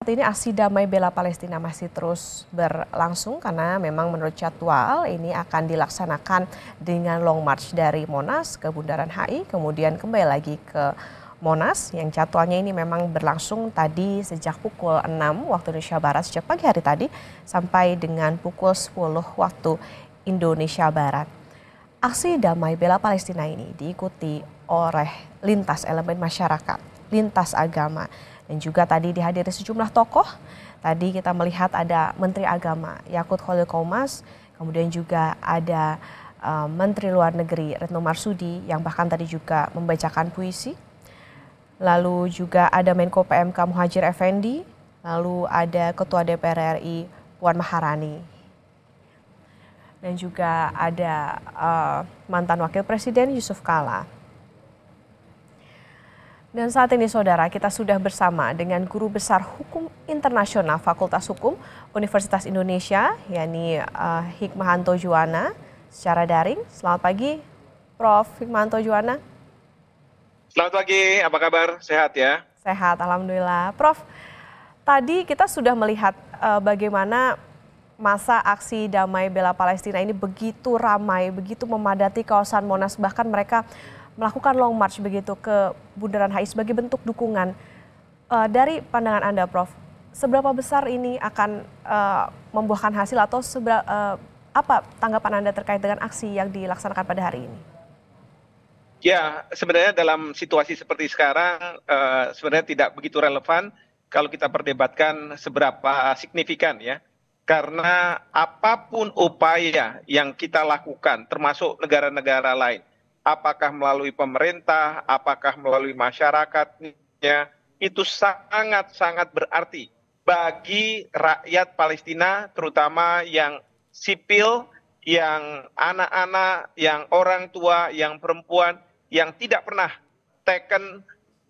Saat ini aksi damai bela Palestina masih terus berlangsung karena memang menurut jadwal ini akan dilaksanakan dengan long march dari Monas ke Bundaran HI, kemudian kembali lagi ke Monas yang jadwalnya ini memang berlangsung tadi sejak pukul 6 waktu Indonesia Barat sejak pagi hari tadi sampai dengan pukul 10 waktu Indonesia Barat. Aksi damai bela Palestina ini diikuti oleh lintas elemen masyarakat, lintas agama, dan juga tadi dihadiri sejumlah tokoh. Tadi kita melihat ada Menteri Agama Yakut Khalil Qomas, kemudian juga ada Menteri Luar Negeri Retno Marsudi yang bahkan tadi juga membacakan puisi. Lalu juga ada Menko PMK Muhadjir Effendi, lalu ada Ketua DPR RI Puan Maharani. Dan juga ada mantan Wakil Presiden Yusuf Kala. Dan saat ini saudara, kita sudah bersama dengan Guru Besar Hukum Internasional Fakultas Hukum Universitas Indonesia, yakni Hikmahanto Juwana, secara daring. Selamat pagi, Prof. Hikmahanto Juwana. Selamat pagi, apa kabar? Sehat ya? Sehat, Alhamdulillah. Prof, tadi kita sudah melihat bagaimana masa aksi damai bela Palestina ini begitu ramai, begitu memadati kawasan Monas, bahkan mereka melakukan long march begitu ke Bundaran HI sebagai bentuk dukungan. Dari pandangan Anda, Prof, seberapa besar ini akan membuahkan hasil atau apa tanggapan Anda terkait dengan aksi yang dilaksanakan pada hari ini? Ya, sebenarnya dalam situasi seperti sekarang, sebenarnya tidak begitu relevan kalau kita perdebatkan seberapa signifikan ya. Karena apapun upaya yang kita lakukan, termasuk negara-negara lain, apakah melalui pemerintah, apakah melalui masyarakatnya, itu sangat-sangat berarti bagi rakyat Palestina, terutama yang sipil, yang anak-anak, yang orang tua, yang perempuan, yang tidak pernah taken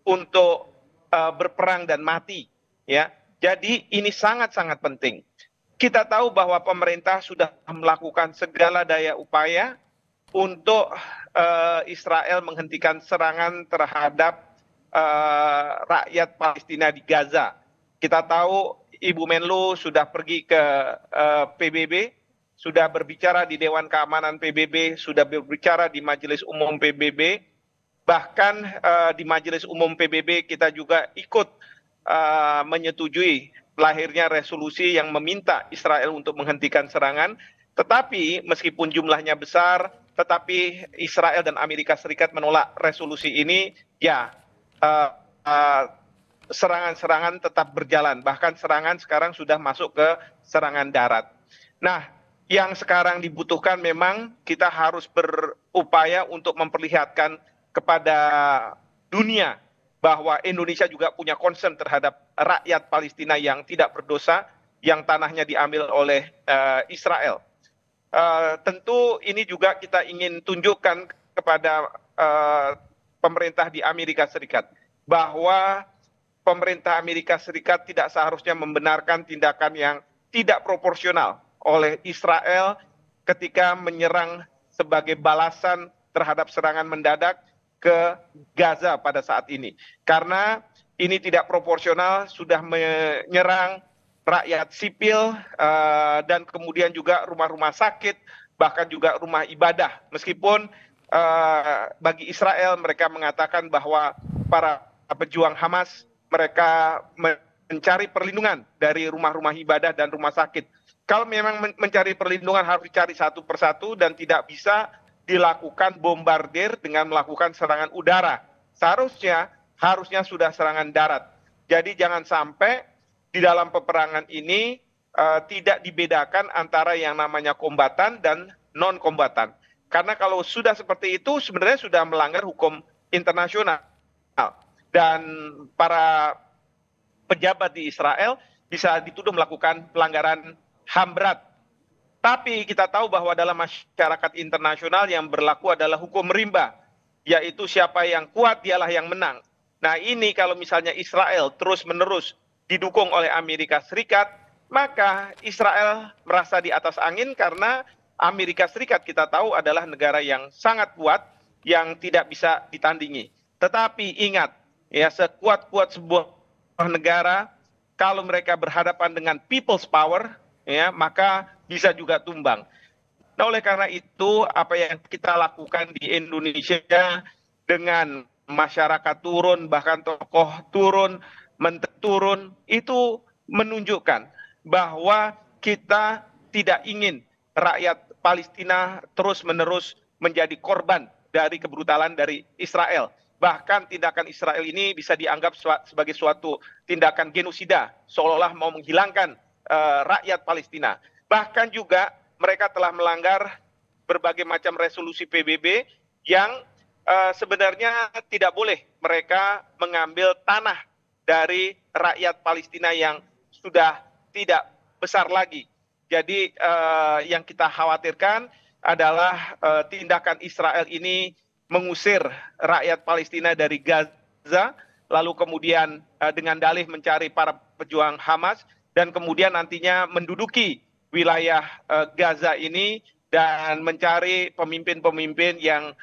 untuk berperang dan mati. Ya, jadi ini sangat-sangat penting. Kita tahu bahwa pemerintah sudah melakukan segala daya upaya untuk Israel menghentikan serangan terhadap rakyat Palestina di Gaza. Kita tahu Ibu Menlu sudah pergi ke PBB, sudah berbicara di Dewan Keamanan PBB, sudah berbicara di Majelis Umum PBB, bahkan di Majelis Umum PBB kita juga ikut menyetujui lahirnya resolusi yang meminta Israel untuk menghentikan serangan. Tetapi meskipun jumlahnya besar, tetapi Israel dan Amerika Serikat menolak resolusi ini, ya serangan-serangan tetap berjalan. Bahkan serangan sekarang sudah masuk ke serangan darat. Nah, yang sekarang dibutuhkan memang kita harus berupaya untuk memperlihatkan kepada dunia bahwa Indonesia juga punya concern terhadap rakyat Palestina yang tidak berdosa, yang tanahnya diambil oleh Israel. Tentu ini juga kita ingin tunjukkan kepada pemerintah di Amerika Serikat bahwa pemerintah Amerika Serikat tidak seharusnya membenarkan tindakan yang tidak proporsional oleh Israel ketika menyerang sebagai balasan terhadap serangan mendadak ke Gaza pada saat ini. Karena ini tidak proporsional, sudah menyerang rakyat sipil dan kemudian juga rumah-rumah sakit, bahkan juga rumah ibadah. Meskipun bagi Israel mereka mengatakan bahwa para pejuang Hamas mereka mencari perlindungan dari rumah-rumah ibadah dan rumah sakit. Kalau memang mencari perlindungan harus dicari satu persatu dan tidak bisa dilakukan bombardir dengan melakukan serangan udara. Harusnya sudah serangan darat. Jadi jangan sampai di dalam peperangan ini tidak dibedakan antara yang namanya kombatan dan non kombatan. Karena kalau sudah seperti itu sebenarnya sudah melanggar hukum internasional. Dan para pejabat di Israel bisa dituduh melakukan pelanggaran HAM berat. Tapi kita tahu bahwa dalam masyarakat internasional yang berlaku adalah hukum rimba, yaitu siapa yang kuat dialah yang menang. Nah ini kalau misalnya Israel terus-menerus didukung oleh Amerika Serikat, maka Israel merasa di atas angin karena Amerika Serikat kita tahu adalah negara yang sangat kuat, yang tidak bisa ditandingi. Tetapi ingat, ya sekuat-kuat sebuah negara, kalau mereka berhadapan dengan people's power, ya, maka bisa juga tumbang. Nah, oleh karena itu, apa yang kita lakukan di Indonesia dengan masyarakat turun, bahkan tokoh turun, menteri turun, itu menunjukkan bahwa kita tidak ingin rakyat Palestina terus-menerus menjadi korban dari kebrutalan dari Israel. Bahkan tindakan Israel ini bisa dianggap sebagai suatu tindakan genosida, seolah-olah mau menghilangkan rakyat Palestina. Bahkan juga mereka telah melanggar berbagai macam resolusi PBB yang sebenarnya tidak boleh mereka mengambil tanah dari rakyat Palestina yang sudah tidak besar lagi. Jadi yang kita khawatirkan adalah tindakan Israel ini mengusir rakyat Palestina dari Gaza, lalu kemudian dengan dalih mencari para pejuang Hamas, dan kemudian nantinya menduduki wilayah Gaza ini dan mencari pemimpin-pemimpin yang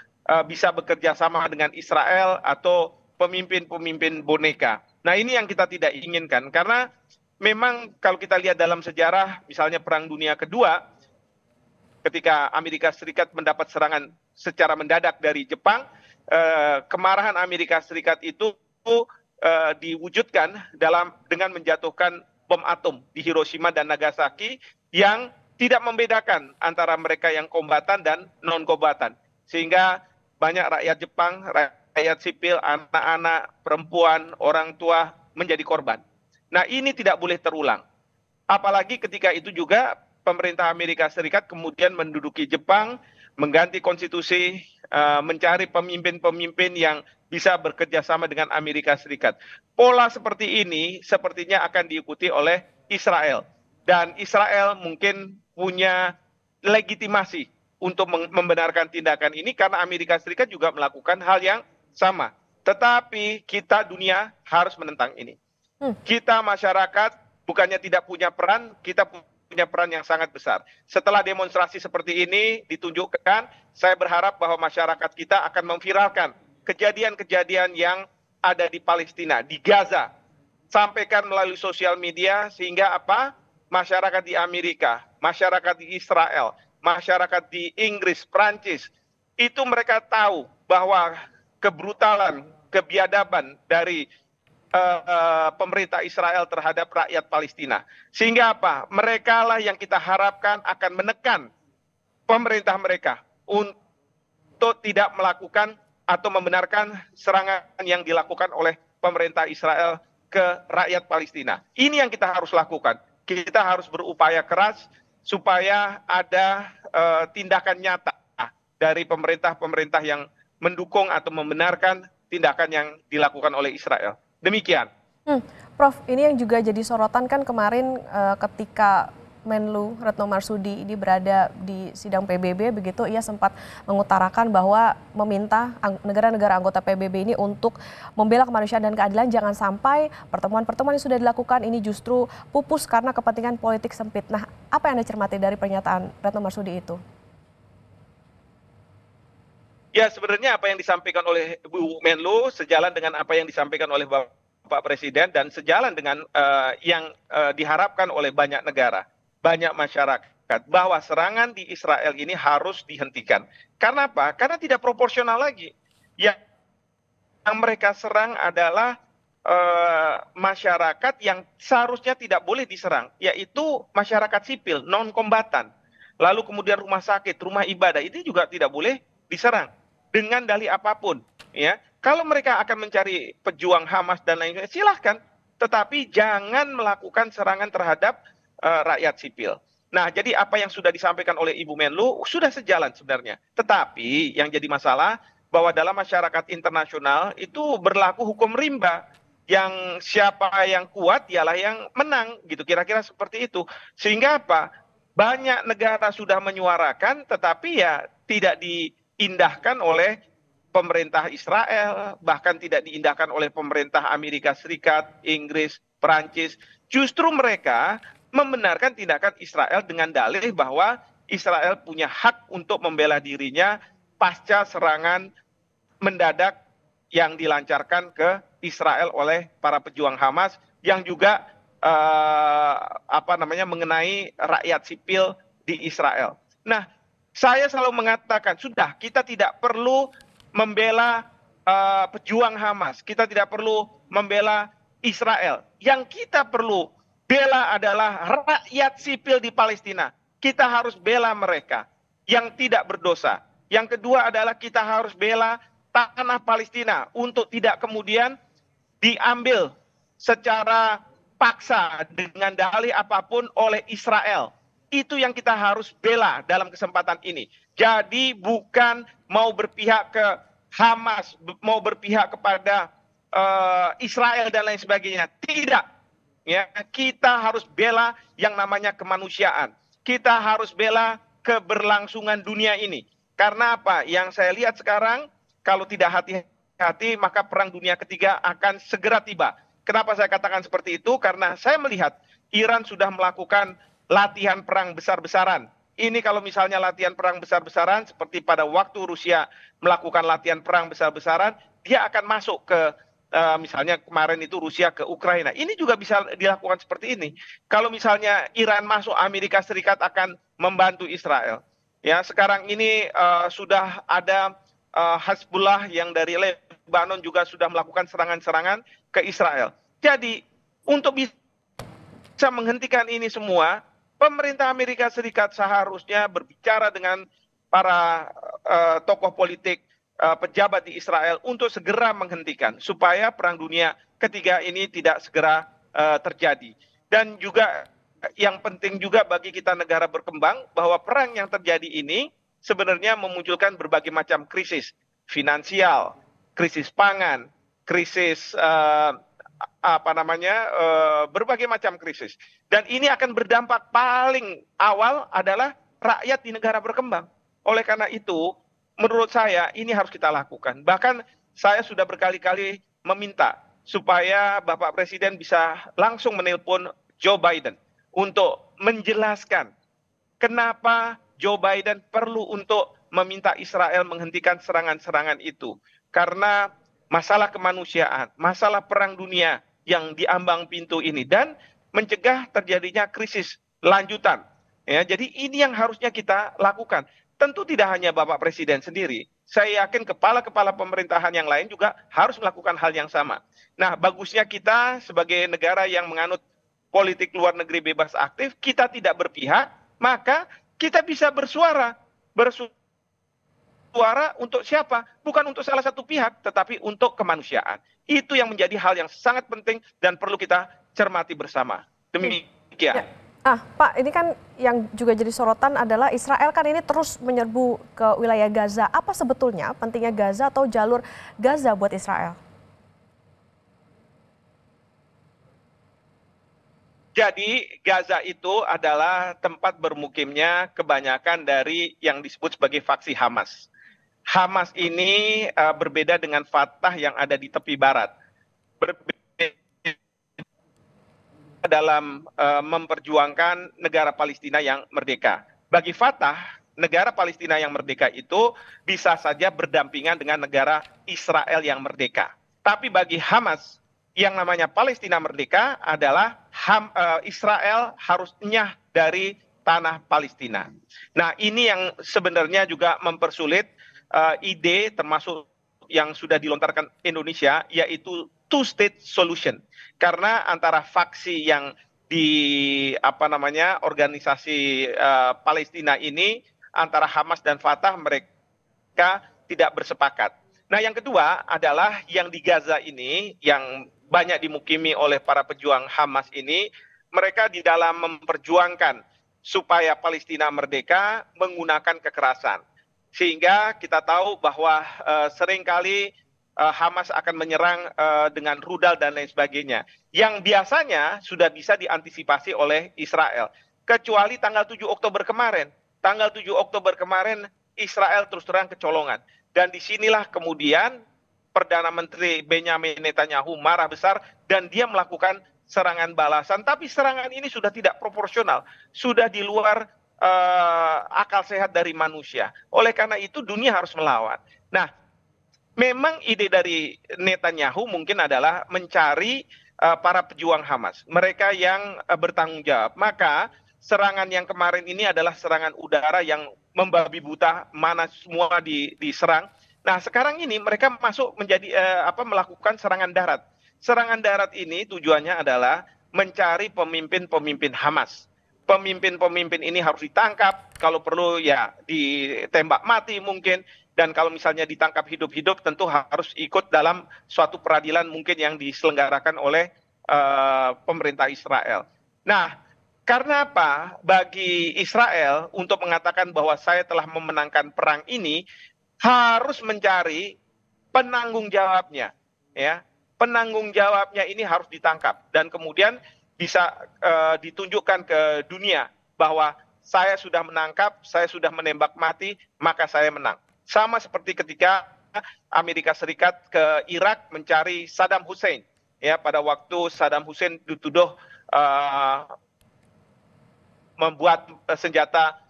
bisa bekerja sama dengan Israel atau pemimpin-pemimpin boneka. Nah, ini yang kita tidak inginkan, karena memang kalau kita lihat dalam sejarah, misalnya Perang Dunia Kedua, ketika Amerika Serikat mendapat serangan secara mendadak dari Jepang, kemarahan Amerika Serikat itu diwujudkan dengan menjatuhkan bom atom di Hiroshima dan Nagasaki yang tidak membedakan antara mereka yang kombatan dan non-kombatan. Sehingga banyak rakyat Jepang, rakyat sipil, anak-anak, perempuan, orang tua menjadi korban. Nah, ini tidak boleh terulang. Apalagi ketika itu juga pemerintah Amerika Serikat kemudian menduduki Jepang, mengganti konstitusi, mencari pemimpin-pemimpin yang bisa bekerja sama dengan Amerika Serikat. Pola seperti ini sepertinya akan diikuti oleh Israel. Dan Israel mungkin punya legitimasi untuk membenarkan tindakan ini karena Amerika Serikat juga melakukan hal yang sama. Tetapi kita dunia harus menentang ini. Kita masyarakat bukannya tidak punya peran, kita punya peran yang sangat besar. Setelah demonstrasi seperti ini ditunjukkan, saya berharap bahwa masyarakat kita akan memviralkan kejadian-kejadian yang ada di Palestina, di Gaza. Sampaikan melalui sosial media sehingga apa? Masyarakat di Amerika, masyarakat di Israel, masyarakat di Inggris, Prancis, itu mereka tahu bahwa kebrutalan, kebiadaban dari pemerintah Israel terhadap rakyat Palestina. Sehingga apa? Mereka lah yang kita harapkan akan menekan pemerintah mereka untuk tidak melakukan atau membenarkan serangan yang dilakukan oleh pemerintah Israel ke rakyat Palestina. Ini yang kita harus lakukan. Kita harus berupaya keras supaya ada tindakan nyata dari pemerintah-pemerintah yang mendukung atau membenarkan tindakan yang dilakukan oleh Israel. Demikian. Prof, ini yang juga jadi sorotan kan kemarin ketika Menlu Retno Marsudi ini berada di sidang PBB, begitu ia sempat mengutarakan bahwa meminta negara-negara anggota PBB ini untuk membela kemanusiaan dan keadilan, jangan sampai pertemuan-pertemuan yang sudah dilakukan ini justru pupus karena kepentingan politik sempit. Nah, apa yang Anda cermati dari pernyataan Retno Marsudi itu? Ya, sebenarnya apa yang disampaikan oleh Bu Menlu sejalan dengan apa yang disampaikan oleh Bapak Presiden dan sejalan dengan yang diharapkan oleh banyak negara, banyak masyarakat, bahwa serangan di Israel ini harus dihentikan. Karena apa? Karena tidak proporsional lagi. Yang mereka serang adalah masyarakat yang seharusnya tidak boleh diserang, yaitu masyarakat sipil, non-kombatan. Lalu kemudian rumah sakit, rumah ibadah, itu juga tidak boleh diserang dengan dalih apapun. Ya, kalau mereka akan mencari pejuang Hamas dan lain-lain, silahkan. Tetapi jangan melakukan serangan terhadap rakyat sipil. Nah, jadi apa yang sudah disampaikan oleh Ibu Menlu sudah sejalan sebenarnya. Tetapi yang jadi masalah bahwa dalam masyarakat internasional itu berlaku hukum rimba. Yang siapa yang kuat ialah yang menang, gitu. Kira-kira seperti itu. Sehingga apa? Banyak negara sudah menyuarakan, tetapi ya tidak diindahkan oleh pemerintah Israel, bahkan tidak diindahkan oleh pemerintah Amerika Serikat, Inggris, Perancis. Justru mereka membenarkan tindakan Israel dengan dalih bahwa Israel punya hak untuk membela dirinya pasca serangan mendadak yang dilancarkan ke Israel oleh para pejuang Hamas yang juga mengenai rakyat sipil di Israel. Nah, saya selalu mengatakan sudah kita tidak perlu membela pejuang Hamas, kita tidak perlu membela Israel. Yang kita perlu bela adalah rakyat sipil di Palestina. Kita harus bela mereka yang tidak berdosa. Yang kedua adalah kita harus bela tanah Palestina untuk tidak kemudian diambil secara paksa dengan dalih apapun oleh Israel. Itu yang kita harus bela dalam kesempatan ini. Jadi bukan mau berpihak ke Hamas, mau berpihak kepada Israel dan lain sebagainya. Tidak. Ya, kita harus bela yang namanya kemanusiaan. Kita harus bela keberlangsungan dunia ini. Karena apa? Yang saya lihat sekarang, kalau tidak hati-hati, maka perang dunia ketiga akan segera tiba. Kenapa saya katakan seperti itu? Karena saya melihat Iran sudah melakukan latihan perang besar-besaran. Ini kalau misalnya latihan perang besar-besaran, seperti pada waktu Rusia melakukan latihan perang besar-besaran, dia akan masuk ke misalnya kemarin itu Rusia ke Ukraina. Ini juga bisa dilakukan seperti ini. Kalau misalnya Iran masuk, Amerika Serikat akan membantu Israel. Ya, sekarang ini sudah ada Hezbollah yang dari Lebanon juga sudah melakukan serangan-serangan ke Israel. Jadi untuk bisa menghentikan ini semua, pemerintah Amerika Serikat seharusnya berbicara dengan para tokoh politik, pejabat di Israel untuk segera menghentikan supaya perang dunia ketiga ini tidak segera terjadi. Dan juga yang penting juga bagi kita negara berkembang bahwa perang yang terjadi ini sebenarnya memunculkan berbagai macam krisis finansial, krisis pangan, krisis berbagai macam krisis. Dan ini akan berdampak paling awal adalah rakyat di negara berkembang. Oleh karena itu, menurut saya ini harus kita lakukan. Bahkan saya sudah berkali-kali meminta supaya Bapak Presiden bisa langsung menelpon Joe Biden untuk menjelaskan kenapa Joe Biden perlu untuk meminta Israel menghentikan serangan-serangan itu. Karena masalah kemanusiaan, masalah perang dunia yang diambang pintu ini, dan mencegah terjadinya krisis lanjutan. Ya, jadi ini yang harusnya kita lakukan. Tentu tidak hanya Bapak Presiden sendiri. Saya yakin kepala-kepala pemerintahan yang lain juga harus melakukan hal yang sama. Nah, bagusnya kita sebagai negara yang menganut politik luar negeri bebas aktif, kita tidak berpihak, maka kita bisa bersuara untuk siapa? Bukan untuk salah satu pihak, tetapi untuk kemanusiaan. Itu yang menjadi hal yang sangat penting dan perlu kita cermati bersama. Demikian. Ya. Pak, ini kan yang juga jadi sorotan adalah Israel kan ini terus menyerbu ke wilayah Gaza. Apa sebetulnya pentingnya Gaza atau jalur Gaza buat Israel? Jadi Gaza itu adalah tempat bermukimnya kebanyakan dari yang disebut sebagai faksi Hamas. Hamas ini berbeda dengan Fatah yang ada di tepi barat. Berbeda dalam memperjuangkan negara Palestina yang merdeka. Bagi Fatah, negara Palestina yang merdeka itu bisa saja berdampingan dengan negara Israel yang merdeka. Tapi bagi Hamas, yang namanya Palestina merdeka adalah Israel harus nyah dari tanah Palestina. Nah, ini yang sebenarnya juga mempersulit ide termasuk yang sudah dilontarkan Indonesia, yaitu two-state solution. Karena antara faksi yang di organisasi Palestina ini, antara Hamas dan Fatah, mereka tidak bersepakat. Nah, yang kedua adalah yang di Gaza ini, yang banyak dimukimi oleh para pejuang Hamas ini, mereka di dalam memperjuangkan supaya Palestina merdeka menggunakan kekerasan. Sehingga kita tahu bahwa seringkali Hamas akan menyerang dengan rudal dan lain sebagainya. Yang biasanya sudah bisa diantisipasi oleh Israel. Kecuali tanggal 7 Oktober kemarin. Tanggal 7 Oktober kemarin Israel terus terang kecolongan. Dan disinilah kemudian Perdana Menteri Benjamin Netanyahu marah besar dan dia melakukan serangan balasan. Tapi serangan ini sudah tidak proporsional. Sudah di luar akal sehat dari manusia. Oleh karena itu dunia harus melawan. Nah, memang ide dari Netanyahu mungkin adalah mencari para pejuang Hamas, mereka yang bertanggung jawab. Maka serangan yang kemarin ini adalah serangan udara yang membabi buta, mana semua diserang. Nah, sekarang ini mereka masuk menjadi melakukan serangan darat. Serangan darat ini tujuannya adalah mencari pemimpin-pemimpin Hamas. Pemimpin-pemimpin ini harus ditangkap, kalau perlu ya ditembak mati mungkin, dan kalau misalnya ditangkap hidup-hidup tentu harus ikut dalam suatu peradilan mungkin yang diselenggarakan oleh pemerintah Israel. Nah, karena apa? Bagi Israel untuk mengatakan bahwa saya telah memenangkan perang ini harus mencari penanggung jawabnya, ya. Penanggung jawabnya ini harus ditangkap dan kemudian bisa ditunjukkan ke dunia bahwa saya sudah menangkap, saya sudah menembak mati, maka saya menang. Sama seperti ketika Amerika Serikat ke Irak mencari Saddam Hussein, ya, pada waktu Saddam Hussein dituduh membuat senjata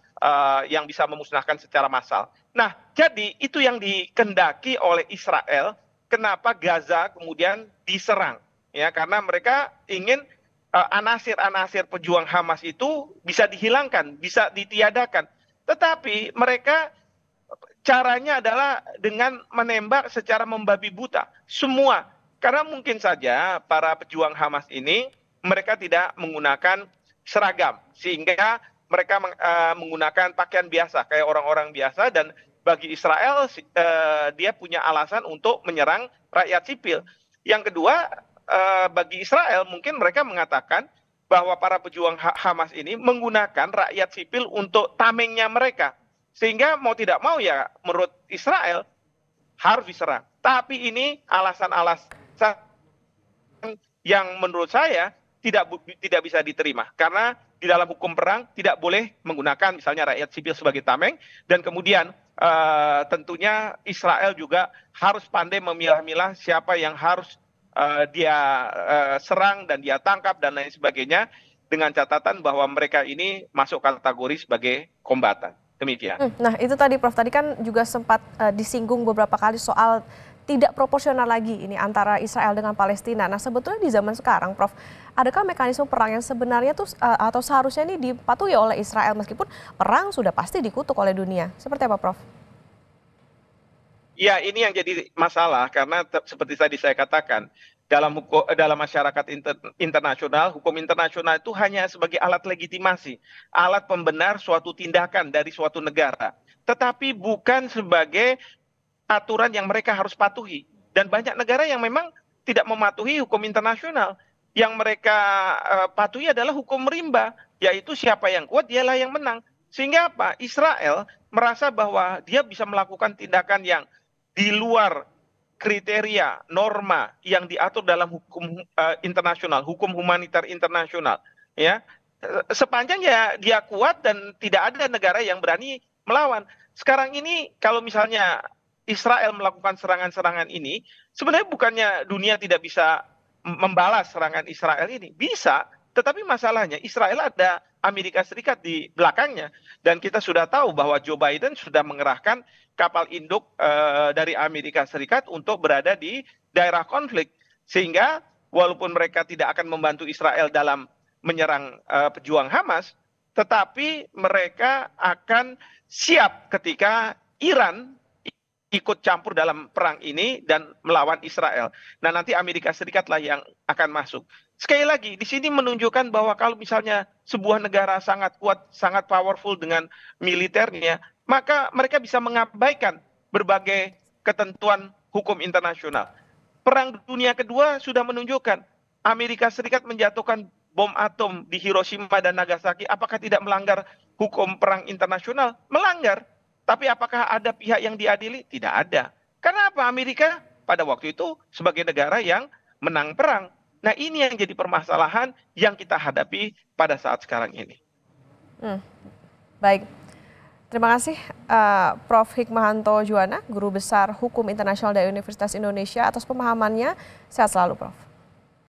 yang bisa memusnahkan secara massal. Nah, jadi itu yang dikendaki oleh Israel. Kenapa Gaza kemudian diserang? Ya, karena mereka ingin anasir-anasir pejuang Hamas itu bisa dihilangkan, bisa ditiadakan. Tetapi mereka caranya adalah dengan menembak secara membabi buta semua. Karena mungkin saja para pejuang Hamas ini mereka tidak menggunakan seragam, sehingga mereka menggunakan pakaian biasa kayak orang-orang biasa, dan bagi Israel dia punya alasan untuk menyerang rakyat sipil. Yang kedua, bagi Israel mungkin mereka mengatakan bahwa para pejuang Hamas ini menggunakan rakyat sipil untuk tamengnya mereka. Sehingga mau tidak mau ya menurut Israel harus diserang. Tapi ini alasan-alasan yang menurut saya tidak bisa diterima. Karena di dalam hukum perang tidak boleh menggunakan misalnya rakyat sipil sebagai tameng, dan kemudian tentunya Israel juga harus pandai memilah-milah siapa yang harus dia serang dan dia tangkap dan lain sebagainya, dengan catatan bahwa mereka ini masuk kategori sebagai kombatan. Demikian. Nah, itu tadi Prof, tadi kan juga sempat disinggung beberapa kali soal tidak proporsional lagi ini antara Israel dengan Palestina. Nah, sebetulnya di zaman sekarang, Prof, adakah mekanisme perang yang sebenarnya tuh atau seharusnya ini dipatuhi oleh Israel meskipun perang sudah pasti dikutuk oleh dunia? Seperti apa, Prof? Ya, ini yang jadi masalah karena seperti tadi saya katakan, dalam masyarakat internasional, hukum internasional itu hanya sebagai alat legitimasi, alat pembenar suatu tindakan dari suatu negara, tetapi bukan sebagai aturan yang mereka harus patuhi. Dan banyak negara yang memang tidak mematuhi hukum internasional. Yang mereka patuhi adalah hukum rimba, yaitu siapa yang kuat dialah yang menang. Sehingga apa? Israel merasa bahwa dia bisa melakukan tindakan yang di luar kriteria norma yang diatur dalam hukum internasional, hukum humanitar internasional, ya. Sepanjang ya dia kuat dan tidak ada negara yang berani melawan. Sekarang ini kalau misalnya Israel melakukan serangan-serangan ini, sebenarnya bukannya dunia tidak bisa membalas serangan Israel ini, bisa. Tetapi masalahnya Israel ada Amerika Serikat di belakangnya, dan kita sudah tahu bahwa Joe Biden sudah mengerahkan kapal induk dari Amerika Serikat untuk berada di daerah konflik, sehingga walaupun mereka tidak akan membantu Israel dalam menyerang pejuang Hamas, tetapi mereka akan siap ketika Iran ikut campur dalam perang ini dan melawan Israel. Nah, nanti Amerika Serikat lah yang akan masuk. Sekali lagi, di sini menunjukkan bahwa kalau misalnya sebuah negara sangat kuat, sangat powerful dengan militernya, maka mereka bisa mengabaikan berbagai ketentuan hukum internasional. Perang Dunia Kedua sudah menunjukkan Amerika Serikat menjatuhkan bom atom di Hiroshima dan Nagasaki. Apakah tidak melanggar hukum perang internasional? Melanggar. Tapi apakah ada pihak yang diadili? Tidak ada. Karena apa? Amerika pada waktu itu sebagai negara yang menang perang. Nah, ini yang jadi permasalahan yang kita hadapi pada saat sekarang ini. Baik. Terima kasih Prof. Hikmahanto Juwana, Guru Besar Hukum Internasional dari Universitas Indonesia atas pemahamannya. Sehat selalu, Prof.